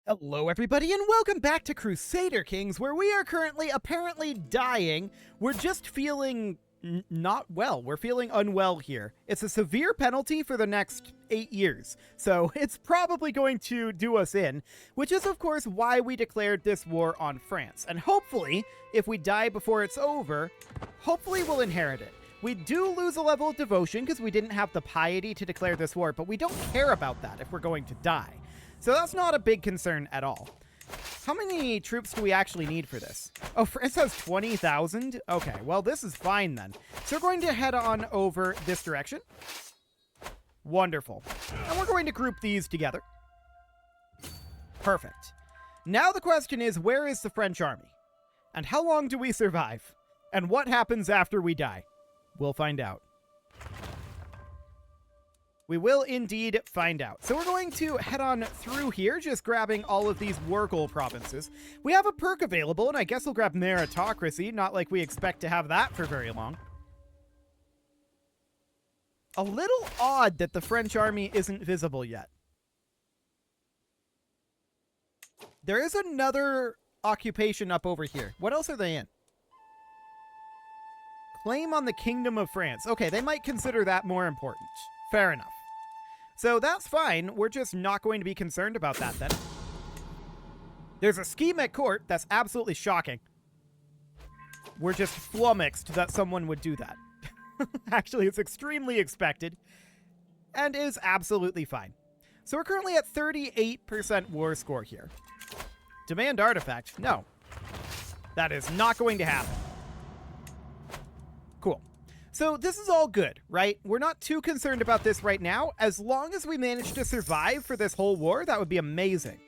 Hello everybody and welcome back to Crusader Kings, where we are currently apparently dying. We're just feeling not well. We're feeling unwell here. It's a severe penalty for the next 8 years, so it's probably going to do us in, which is of course why we declared this war on France. And hopefully, if we die before it's over, hopefully we'll inherit it. We do lose a level of devotion because we didn't have the piety to declare this war, but we don't care about that if we're going to die. So that's not a big concern at all. How many troops do we actually need for this? Oh, France has 20,000? Okay, well, this is fine then. So we're going to head on over this direction. Wonderful. And we're going to group these together. Perfect. Now the question is, where is the French army? And how long do we survive? And what happens after we die? We'll find out. We will indeed find out. So we're going to head on through here, just grabbing all of these war goal provinces. We have a perk available, and I guess we'll grab meritocracy, not like we expect to have that for very long. A little odd that the French army isn't visible yet. There is another occupation up over here. What else are they in? Claim on the Kingdom of France. Okay, they might consider that more important. Fair enough. So that's fine. We're just not going to be concerned about that then. There's a scheme at court that's absolutely shocking. We're just flummoxed that someone would do that. Actually, it's extremely expected and is absolutely fine. So we're currently at 38% war score here. Demand artifact? No. That is not going to happen. Cool. So this is all good, right? We're not too concerned about this right now. As long as we manage to survive for this whole war, that would be amazing.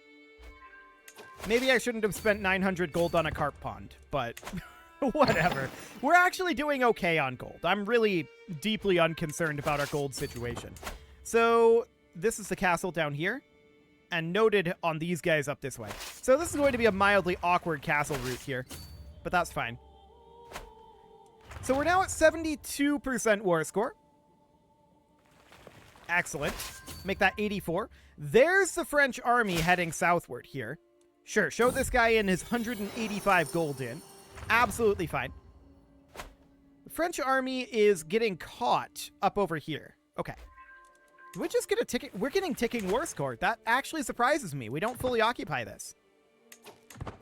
Maybe I shouldn't have spent 900 gold on a carp pond, but whatever. We're actually doing okay on gold. I'm really deeply unconcerned about our gold situation. So this is the castle down here, and noted on these guys up this way. So this is going to be a mildly awkward castle route here, but that's fine. So we're now at 72% war score. Excellent. Make that 84. There's the French army heading southward here. Sure, show this guy in his 185 gold in. Absolutely fine. The French army is getting caught up over here. Okay. Did we just get a ticket? We're getting ticking war score. That actually surprises me. We don't fully occupy this.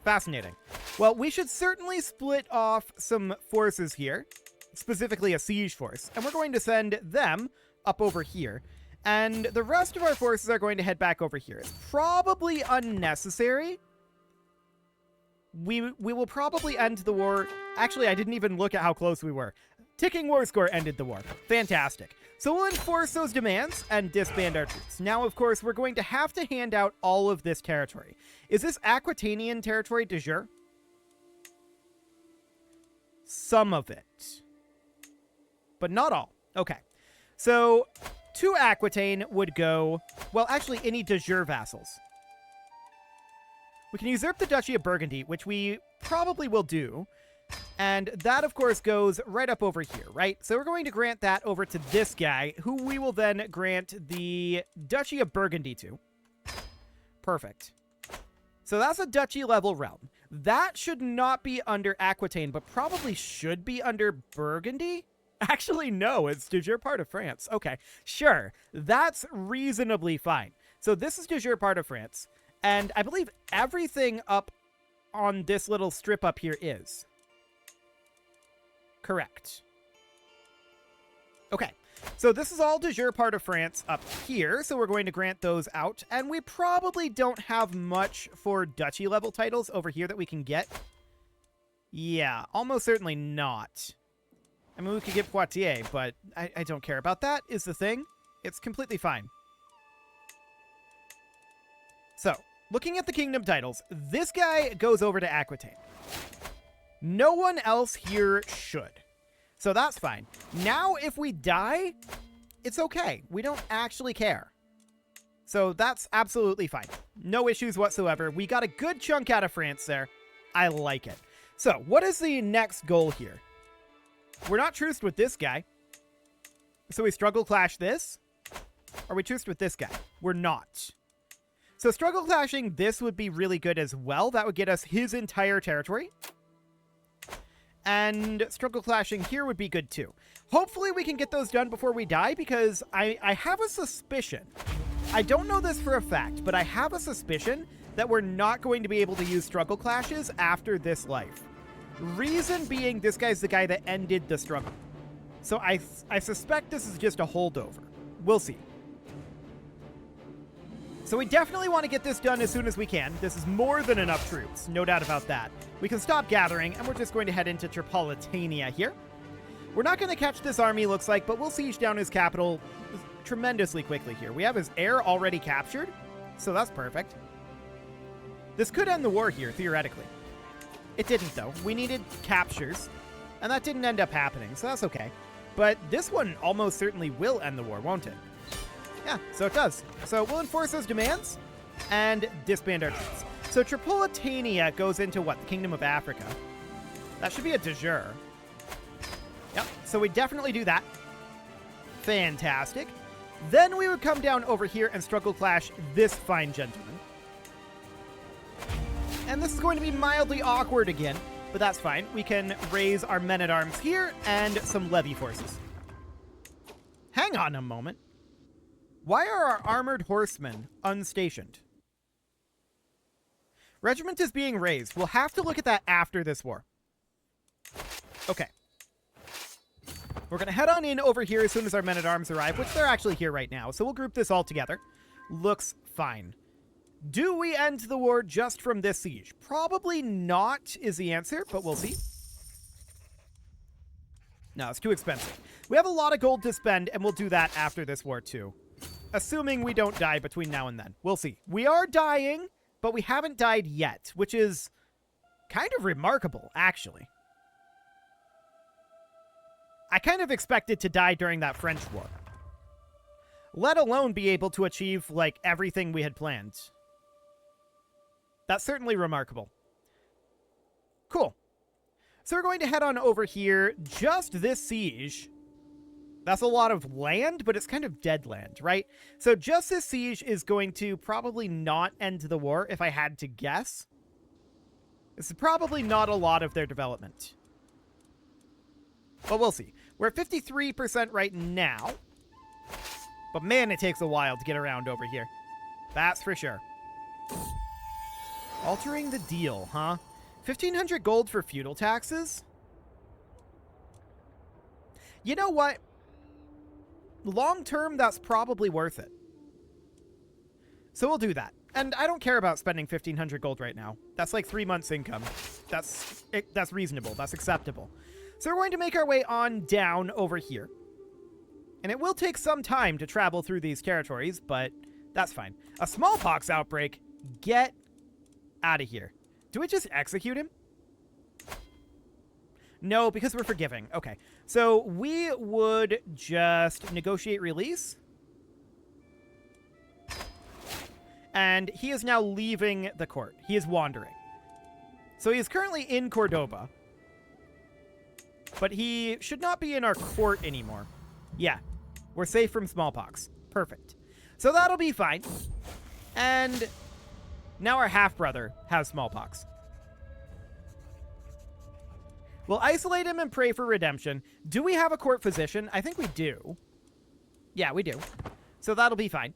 Fascinating. Well, we should certainly split off some forces here, specifically a siege force, and we're going to send them up over here, and the rest of our forces are going to head back over here. It's probably unnecessary. We will probably end the war. Actually, I didn't even look at how close we were. Ticking war score ended the war. Fantastic. So we'll enforce those demands and disband our troops. Now, of course, we're going to have to hand out all of this territory. Is this Carpetanian territory de jure? Some of it. But not all. Okay. So, to Aquitaine would go... Well, actually, any de jure vassals. We can usurp the Duchy of Burgundy, which we probably will do. And that, of course, goes right up over here, right? So we're going to grant that over to this guy, who we will then grant the Duchy of Burgundy to. Perfect. So that's a duchy-level realm. That should not be under Aquitaine, but probably should be under Burgundy? Actually, no, it's de jure part of France. Okay, sure. That's reasonably fine. So this is de jure part of France, and I believe everything up on this little strip up here is. Correct. Okay, so this is all de jure part of France up here, so we're going to grant those out, and we probably don't have much for duchy level titles over here that we can get. Yeah, almost certainly not. I mean, we could get Poitiers, but I don't care about that, is the thing. It's completely fine. So, looking at the kingdom titles, this guy goes over to Aquitaine. No one else here should. So that's fine. Now, if we die, it's okay. We don't actually care. So that's absolutely fine. No issues whatsoever. We got a good chunk out of France there. I like it. So, what is the next goal here? We're not truced with this guy. So we struggle clash this? Or we truced with this guy? We're not. So struggle clashing this would be really good as well. That would get us his entire territory. And struggle clashing here would be good too. Hopefully we can get those done before we die, because I have a suspicion. I don't know this for a fact, but I have a suspicion that we're not going to be able to use struggle clashes after this life. Reason being, this guy's the guy that ended the struggle. So I suspect this is just a holdover. We'll see. So we definitely want to get this done as soon as we can. This is more than enough troops, no doubt about that. We can stop gathering, and we're just going to head into Carpetania here. We're not going to catch this army, looks like, but we'll siege down his capital tremendously quickly here. We have his heir already captured, so that's perfect. This could end the war here, theoretically. It didn't, though. We needed captures, and that didn't end up happening, so that's okay. But this one almost certainly will end the war, won't it? Yeah, so it does. So we'll enforce those demands and disband our troops. So Carpetania goes into what? The Kingdom of Africa. That should be a de jure. Yep, so we definitely do that. Fantastic. Then we would come down over here and struggle clash this fine gentleman. And this is going to be mildly awkward again, but that's fine. We can raise our men-at-arms here and some levy forces. Hang on a moment. Why are our armored horsemen unstationed? Regiment is being raised. We'll have to look at that after this war. Okay. We're going to head on in over here as soon as our men-at-arms arrive, which they're actually here right now. So we'll group this all together. Looks fine. Do we end the war just from this siege? Probably not is the answer, but we'll see. No, it's too expensive. We have a lot of gold to spend, and we'll do that after this war too. Assuming we don't die between now and then. We'll see. We are dying, but we haven't died yet, which is kind of remarkable, actually. I kind of expected to die during that French war. Let alone be able to achieve, like, everything we had planned. That's certainly remarkable. Cool. So we're going to head on over here. Just this siege. That's a lot of land, but it's kind of dead land, right? So just this siege is going to probably not end the war, if I had to guess. This is probably not a lot of their development. But we'll see. We're at 53% right now. But man, it takes a while to get around over here. That's for sure. Altering the deal, huh? 1,500 gold for feudal taxes? You know what? Long term, that's probably worth it. So we'll do that. And I don't care about spending 1,500 gold right now. That's like 3 months' income. That's reasonable. That's acceptable. So we're going to make our way on down over here. And it will take some time to travel through these territories, but that's fine. A smallpox outbreak? Get out of here. Do we just execute him? No, because we're forgiving. Okay. So we would just negotiate release. And he is now leaving the court. He is wandering. So he is currently in Cordoba. But he should not be in our court anymore. Yeah. We're safe from smallpox. Perfect. So that'll be fine. And now our half-brother has smallpox. We'll isolate him and pray for redemption. Do we have a court physician? I think we do. Yeah, we do. So that'll be fine.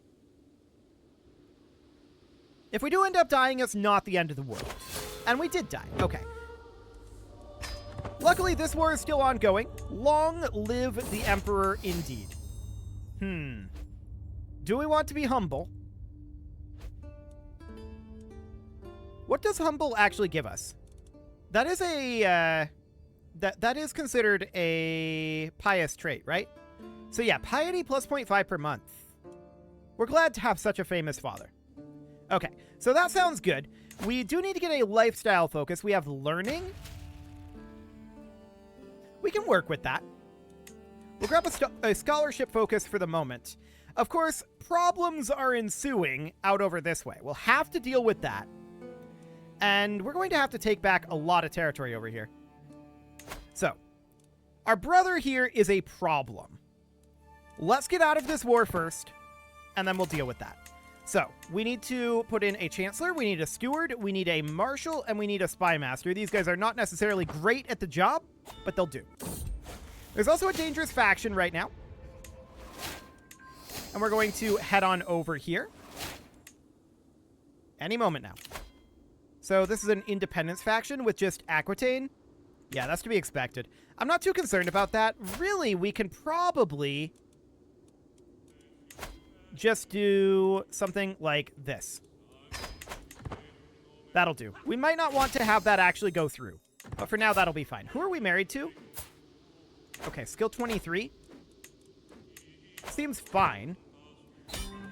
If we do end up dying, it's not the end of the world. And we did die. Okay. Luckily, this war is still ongoing. Long live the Emperor indeed. Do we want to be humble? What does humble actually give us? That is a... That is considered a pious trait, right? So yeah, piety plus 0.5 per month. We're glad to have such a famous father. Okay, so that sounds good. We do need to get a lifestyle focus. We have learning. We can work with that. We'll grab a scholarship focus for the moment. Of course, problems are ensuing out over this way. We'll have to deal with that. And we're going to have to take back a lot of territory over here. So, our brother here is a problem. Let's get out of this war first, and then we'll deal with that. So, we need to put in a Chancellor, we need a Steward, we need a Marshal, and we need a Spy Master. These guys are not necessarily great at the job, but they'll do. There's also a dangerous faction right now. And we're going to head on over here. Any moment now. So this is an independence faction with just Aquitaine. Yeah, that's to be expected. I'm not too concerned about that. Really, we can probably just do something like this. That'll do. We might not want to have that actually go through. But for now, that'll be fine. Who are we married to? Okay, skill 23. Seems fine.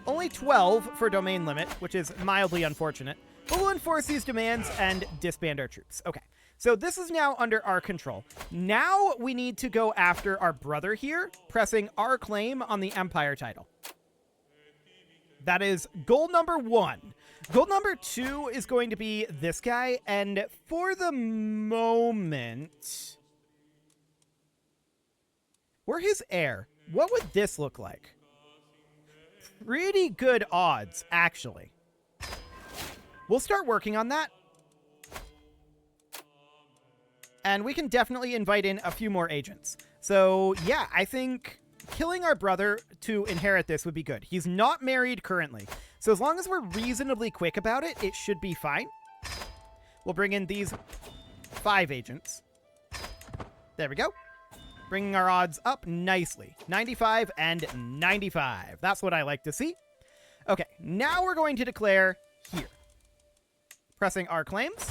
Only 12 for domain limit, which is mildly unfortunate. But we'll enforce these demands and disband our troops. Okay, so this is now under our control. Now we need to go after our brother here, pressing our claim on the Empire title. That is goal number 1. Goal number 2 is going to be this guy, and for the moment, we're his heir. What would this look like? Pretty good odds, actually. We'll start working on that. And we can definitely invite in a few more agents. So, yeah, I think killing our brother to inherit this would be good. He's not married currently. So as long as we're reasonably quick about it, it should be fine. We'll bring in these 5 agents. There we go. Bringing our odds up nicely. 95 and 95. That's what I like to see. Okay, now we're going to declare here. Pressing our claims.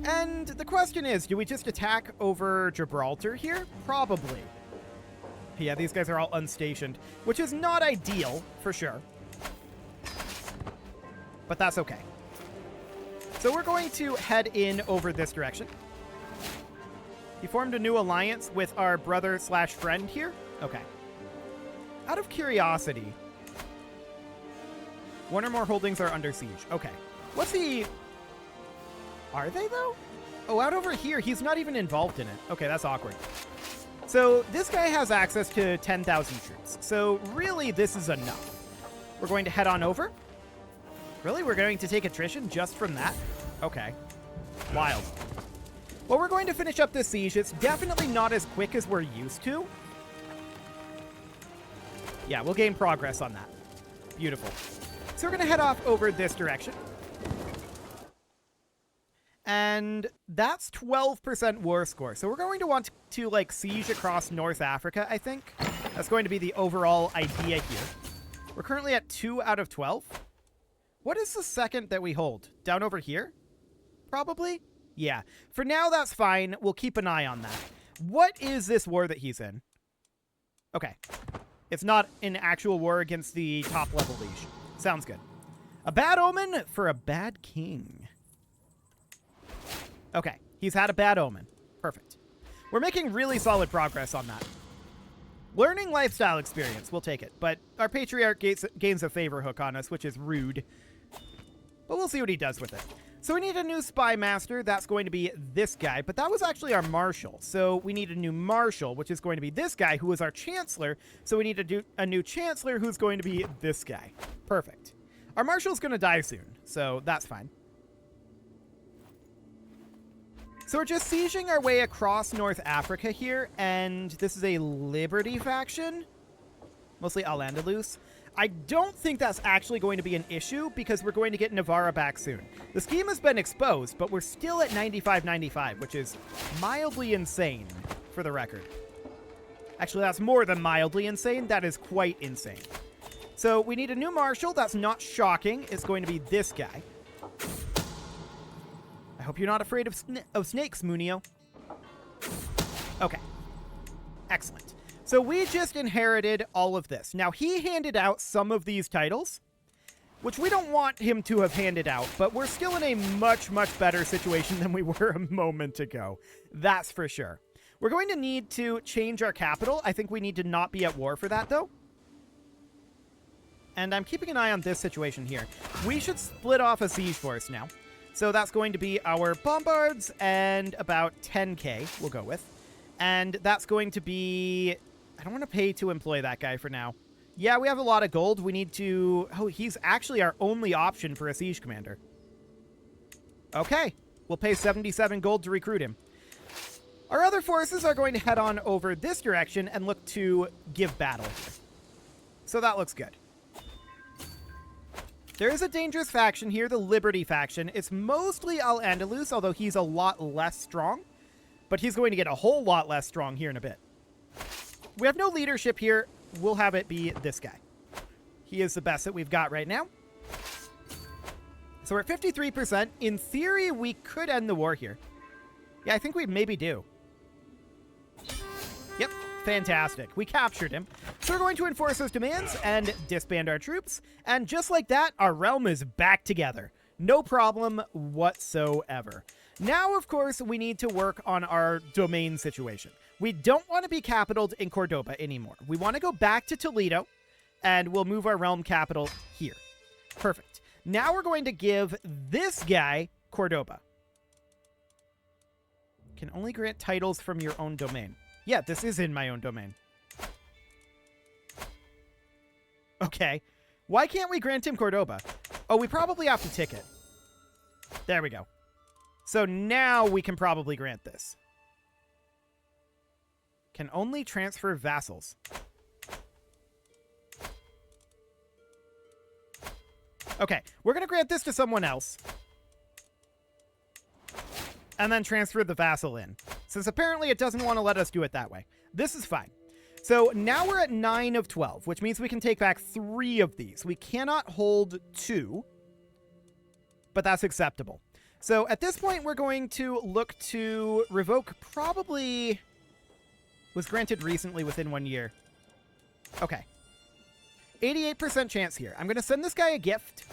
And the question is, do we just attack over Gibraltar here? Probably. Yeah, these guys are all unstationed, which is not ideal, for sure. But that's okay. So we're going to head in over this direction. He formed a new alliance with our brother/friend here. Okay. Out of curiosity, 1 or more holdings are under siege. Okay. What's he... Are they, though? Oh, out over here, he's not even involved in it. Okay, that's awkward. So this guy has access to 10,000 troops. So really, this is enough. We're going to head on over. Really? We're going to take attrition just from that? Okay. Wild. Well, we're going to finish up this siege. It's definitely not as quick as we're used to. Yeah, we'll gain progress on that. Beautiful. So we're going to head off over this direction. And that's 12% war score. So we're going to want to, like, siege across North Africa, I think. That's going to be the overall idea here. We're currently at 2 out of 12. What is the second that we hold? Down over here? Probably? Yeah. For now, that's fine. We'll keep an eye on that. What is this war that he's in? Okay. It's not an actual war against the top-level liege. Sounds good. A bad omen for a bad king. Okay. He's had a bad omen. Perfect. We're making really solid progress on that. Learning lifestyle experience. We'll take it. But our patriarch gains a favor hook on us, which is rude. But we'll see what he does with it. So we need a new spy master. That's going to be this guy. But that was actually our marshal. So we need a new marshal, which is going to be this guy, who is our chancellor. So we need to do a new chancellor, who's going to be this guy. Perfect. Our marshal's going to die soon. So that's fine. So we're just sieging our way across North Africa here. And this is a Liberty faction. Mostly Al-Andalus. I don't think that's actually going to be an issue because we're going to get Navarra back soon. The scheme has been exposed, but we're still at 95-95, which is mildly insane, for the record. Actually, that's more than mildly insane. That is quite insane. So we need a new marshal. That's not shocking. It's going to be this guy. I hope you're not afraid of snakes, Munio. Okay. Excellent. So we just inherited all of this. Now, he handed out some of these titles, which we don't want him to have handed out, but we're still in a much, much better situation than we were a moment ago. That's for sure. We're going to need to change our capital. I think we need to not be at war for that, though. And I'm keeping an eye on this situation here. We should split off a siege force now. So that's going to be our bombards and about 10k we'll go with. And that's going to be... I don't want to pay to employ that guy for now. Yeah, we have a lot of gold. We need to... Oh, he's actually our only option for a siege commander. Okay. We'll pay 77 gold to recruit him. Our other forces are going to head on over this direction and look to give battle. So that looks good. There is a dangerous faction here, the Liberty faction. It's mostly Al-Andalus, although he's a lot less strong. But he's going to get a whole lot less strong here in a bit. We have no leadership here. We'll have it be this guy. He is the best that we've got right now. So we're at 53%. In theory, we could end the war here. Yeah, I think we maybe do. Yep, fantastic. We captured him. So we're going to enforce those demands and disband our troops. And just like that, our realm is back together. No problem whatsoever. Now, of course, we need to work on our domain situation. We don't want to be capitaled in Cordoba anymore. We want to go back to Toledo, and we'll move our realm capital here. Perfect. Now we're going to give this guy Cordoba. Can only grant titles from your own domain. Yeah, this is in my own domain. Okay. Why can't we grant him Cordoba? Oh, we probably have to tick it. There we go. So now we can probably grant this. Can only transfer vassals. Okay, we're going to grant this to someone else. And then transfer the vassal in. Since apparently it doesn't want to let us do it that way. This is fine. So now we're at 9 of 12, which means we can take back 3 of these. We cannot hold 2, but that's acceptable. So at this point, we're going to look to revoke probably... was granted recently within 1 year. Okay. 88% chance here. I'm going to send this guy a gift.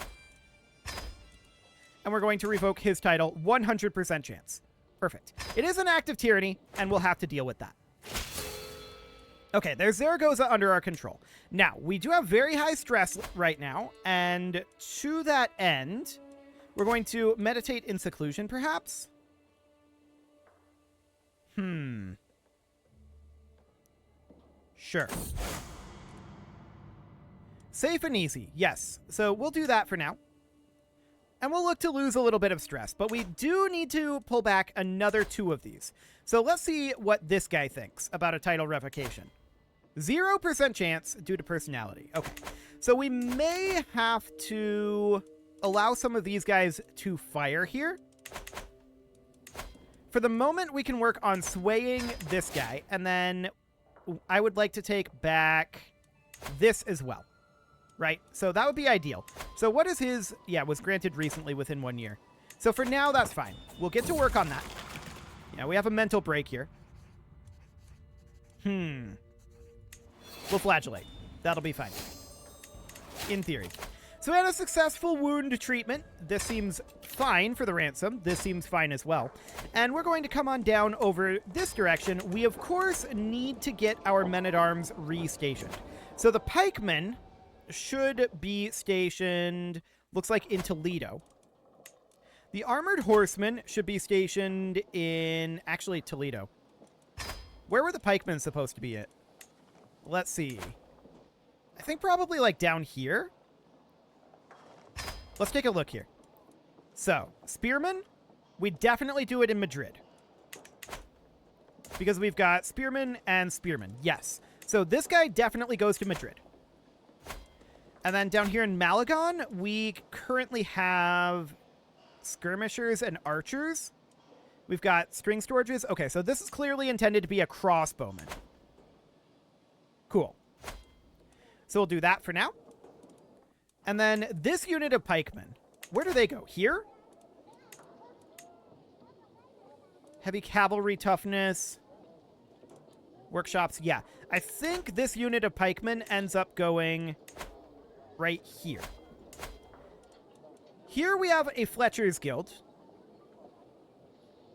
And we're going to revoke his title. 100% chance. Perfect. It is an act of tyranny, and we'll have to deal with that. Okay, there's Zaragoza under our control. Now, we do have very high stress right now, and to that end, we're going to meditate in seclusion, perhaps? Sure. Safe and easy, yes. So we'll do that for now. And we'll look to lose a little bit of stress, but we do need to pull back another 2 of these. So let's see what this guy thinks about a title revocation. 0% chance due to personality. Okay, so we may have to allow some of these guys to fire here. For the moment, we can work on swaying this guy, and then I would like to take back this as well. Right? So that would be ideal. So what is his... Yeah, was granted recently within 1 year. So for now, that's fine. We'll get to work on that. Yeah, we have a mental break here. We'll flagellate. That'll be fine. In theory. So we had a successful wound treatment. This seems fine for the ransom. This seems fine as well. And we're going to come on down over this direction. We, of course, need to get our men-at-arms restationed. So the pikemen should be stationed, looks like, in Toledo. The armored horsemen should be stationed in, actually, Toledo. Where were the pikemen supposed to be at? Let's see. I think probably, like, down here. Let's take a look here. So, spearmen, we definitely do it in Madrid. Because we've got spearmen and spearmen. Yes. So this guy definitely goes to Madrid. And then down here in Malagon, we currently have skirmishers and archers. We've got string storages. Okay, so this is clearly intended to be a crossbowman. Cool. So we'll do that for now. And then this unit of pikemen, where do they go? Here? Heavy cavalry toughness. Workshops, yeah. I think this unit of pikemen ends up going right here. Here we have a Fletcher's Guild.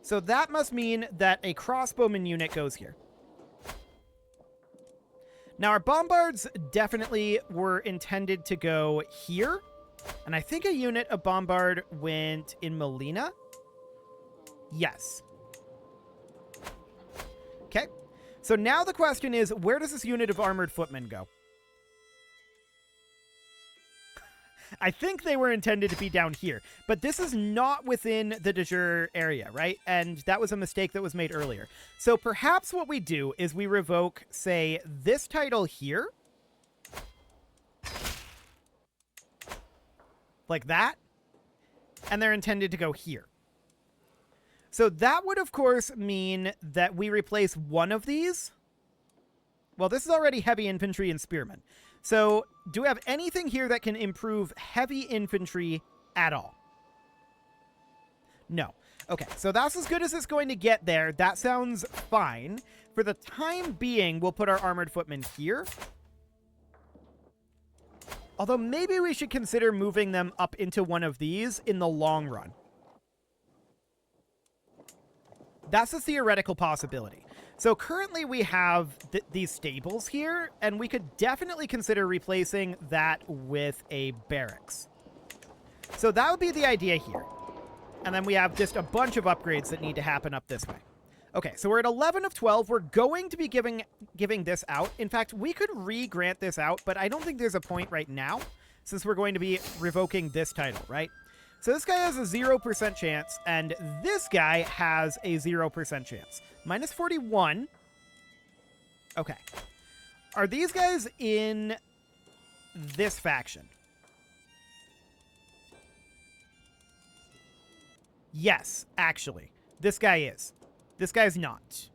So that must mean that a crossbowman unit goes here. Now, our bombards definitely were intended to go here. And I think a unit of bombard went in Molina. Yes. Okay. So now the question is, where does this unit of armored footmen go? I think they were intended to be down here, but this is not within the de jure area, right? And that was a mistake that was made earlier. So perhaps what we do is we revoke, say, this title here. Like that. And they're intended to go here. So that would, of course, mean that we replace one of these. Well, this is already heavy infantry and spearmen. So do we have anything here that can improve heavy infantry at all? No. Okay, so that's as good as it's going to get there. That sounds fine. For the time being, we'll put our armored footmen here. Although maybe we should consider moving them up into one of these in the long run. That's a theoretical possibility. So currently we have these stables here, and we could definitely consider replacing that with a barracks. So that would be the idea here. And then we have just a bunch of upgrades that need to happen up this way. Okay, so we're at 11 of 12. We're going to be giving this out. In fact, we could re-grant this out, but I don't think there's a point right now, since we're going to be revoking this title, right? So this guy has a 0% chance, and this guy has a 0% chance. Minus 41. Okay. Are these guys in this faction? Yes, actually. This guy is. This guy's not.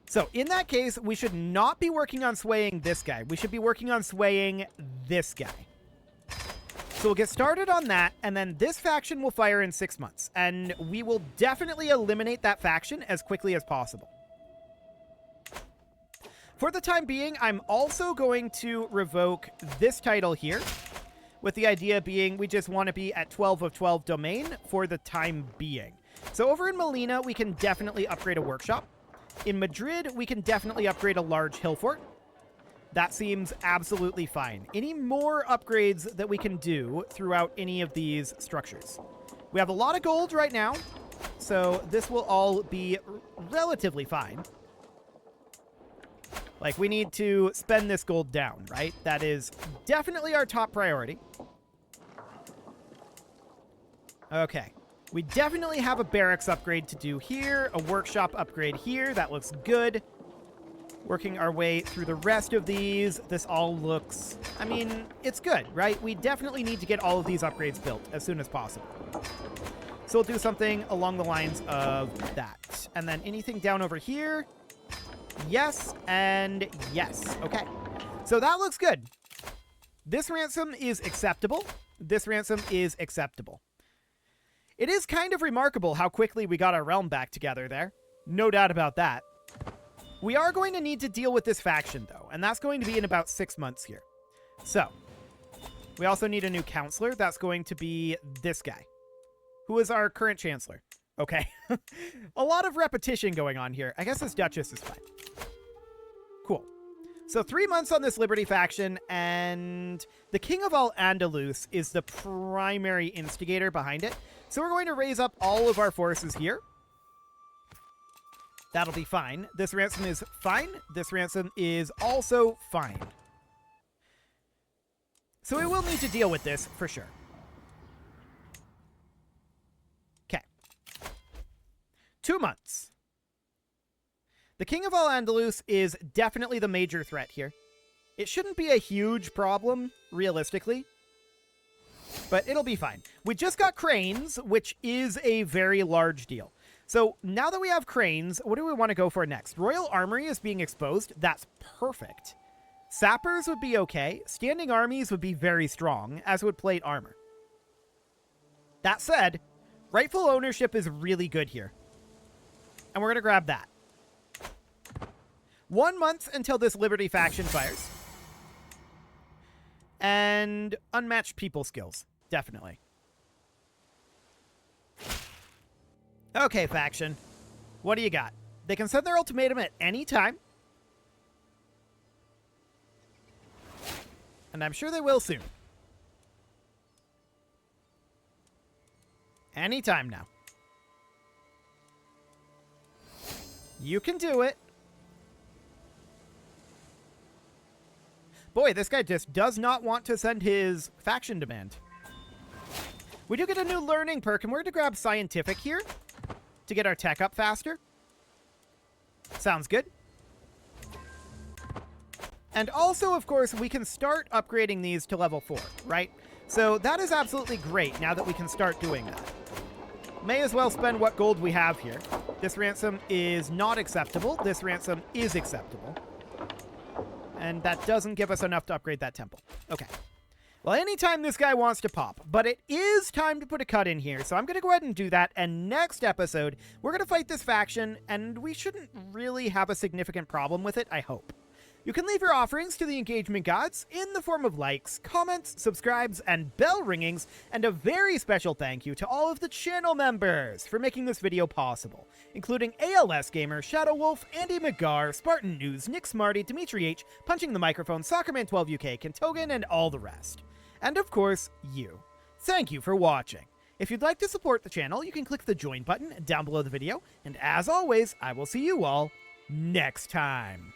So in that case, we should not be working on swaying this guy. We should be working on swaying this guy. So we'll get started on that, and then this faction will fire in 6 months. And we will definitely eliminate that faction as quickly as possible. For the time being, I'm also going to revoke this title here, with the idea being we just want to be at 12 of 12 domain for the time being. So over in Molina, we can definitely upgrade a workshop. In Madrid, we can definitely upgrade a large hill fort. That seems absolutely fine. Any more upgrades that we can do throughout any of these structures? We have a lot of gold right now, so this will all be relatively fine. Like, we need to spend this gold down, right? That is definitely our top priority. Okay. We definitely have a barracks upgrade to do here, a workshop upgrade here. That looks good. Working our way through the rest of these, this all looks... I mean, it's good, right? We definitely need to get all of these upgrades built as soon as possible. So we'll do something along the lines of that. And then anything down over here... Yes, and yes. Okay. So that looks good. This ransom is acceptable. This ransom is acceptable. It is kind of remarkable how quickly we got our realm back together there. No doubt about that. We are going to need to deal with this faction, though, and that's going to be in about 6 months here. So, we also need a new counselor. That's going to be this guy, who is our current chancellor. Okay. A lot of repetition going on here. I guess this Duchess is fine. Cool. So 3 months on this Liberty faction, and the King of Al-Andalus is the primary instigator behind it. So we're going to raise up all of our forces here. That'll be fine. This ransom is fine. This ransom is also fine. So we will need to deal with this for sure. Okay. 2 months. The King of Al-Andalus is definitely the major threat here. It shouldn't be a huge problem, realistically. But it'll be fine. We just got cranes, which is a very large deal. So now that we have cranes, what do we want to go for next? Royal Armory is being exposed. That's perfect. Sappers would be okay. Standing armies would be very strong, as would plate armor. That said, rightful ownership is really good here. And we're going to grab that. 1 month until this Liberty faction fires. And unmatched people skills. Definitely. Okay, faction. What do you got? They can send their ultimatum at any time. And I'm sure they will soon. Anytime now. You can do it. Boy, this guy just does not want to send his faction demand. We do get a new learning perk, and we're going to grab Scientific here to get our tech up faster. Sounds good. And also, of course, we can start upgrading these to level 4, right? So that is absolutely great now that we can start doing that. May as well spend what gold we have here. This ransom is not acceptable. This ransom is acceptable. And that doesn't give us enough to upgrade that temple. Okay. Well, anytime this guy wants to pop, but it is time to put a cut in here, so I'm going to go ahead and do that, and next episode, we're going to fight this faction, and we shouldn't really have a significant problem with it, I hope. You can leave your offerings to the engagement gods in the form of likes, comments, subscribes, and bell ringings, and a very special thank you to all of the channel members for making this video possible, including ALS Gamer, Shadow Wolf, Andy McGar, Spartan News, Nick Smarty, Dimitri H, Punching the Microphone, Soccerman12 UK, Kentogan, and all the rest. And of course, you. Thank you for watching. If you'd like to support the channel, you can click the join button down below the video, and as always, I will see you all next time.